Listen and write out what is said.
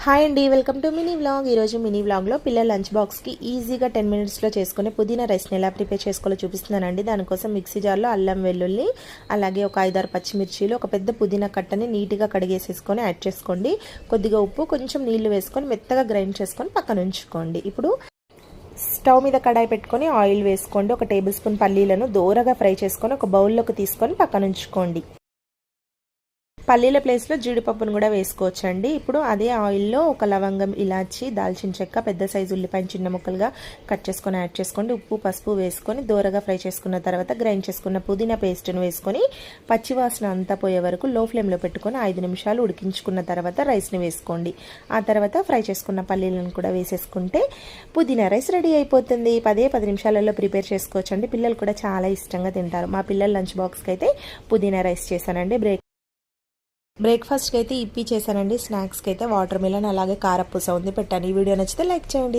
Hi అండి, welcome to mini vlog. ఈరోజు mini వ్లాగ్లో పిల్లల లంచ్ బాక్స్కి ఈజీగా 10 మినిట్స్లో చేసుకునే పుదీనా రైస్ని ఎలా ప్రిపేర్ చేసుకోవాలో చూపిస్తున్నానండి. దానికోసం మిక్సీ జార్లో అల్లం వెల్లుల్లి, అలాగే ఒక 5-6 పచ్చిమిర్చీలు, ఒక పెద్ద పుదీనా కట్టని నీట్గా కడిగేసేసుకొని యాడ్ చేసుకోండి. కొద్దిగా ఉప్పు, కొంచెం నీళ్లు వేసుకొని మెత్తగా గ్రైండ్ చేసుకొని పక్కన ఉంచుకోండి. ఇప్పుడు స్టవ్ మీద కడాయి పెట్టుకొని ఆయిల్ వేసుకోండి. ఒక టేబుల్ స్పూన్ పల్లీలను దోరగా ఫ్రై చేసుకొని ఒక బౌల్లోకి తీసుకొని పక్కన ఉంచుకోండి. పల్లీల ప్లేస్లో జీడిపప్పును కూడా వేసుకోవచ్చండి. ఇప్పుడు అదే ఆయిల్లో ఒక లవంగం, ఇలాచి, దాల్చిన చెక్క, పెద్ద సైజు ఉల్లిపాయను చిన్న ముక్కలుగా కట్ చేసుకొని యాడ్ చేసుకోండి. ఉప్పు, పసుపు వేసుకొని దోరగా ఫ్రై చేసుకున్న తర్వాత గ్రైండ్ చేసుకున్న పుదీనా పేస్ట్ను వేసుకొని పచ్చివాసన అంతా పోయే వరకు లో ఫ్లేమ్లో పెట్టుకొని 5 నిమిషాలు ఉడికించుకున్న తర్వాత రైస్ని వేసుకోండి. ఆ తర్వాత ఫ్రై చేసుకున్న పల్లీలను కూడా వేసేసుకుంటే పుదీనా రైస్ రెడీ అయిపోతుంది. 10 నిమిషాలలో ప్రిపేర్ చేసుకోవచ్చండి. పిల్లలు కూడా చాలా ఇష్టంగా తింటారు. మా పిల్లల లంచ్ బాక్స్కి అయితే పుదీనా రైస్ చేశానండి. బ్రేక్ఫాస్ట్కి అయితే ఇప్పి చేశానండి. స్నాక్స్కి అయితే వాటర్ మిలన్ అలాగే కారపూస ఉంది పెట్టాను. ఈ వీడియో నచ్చితే లైక్ చేయండి.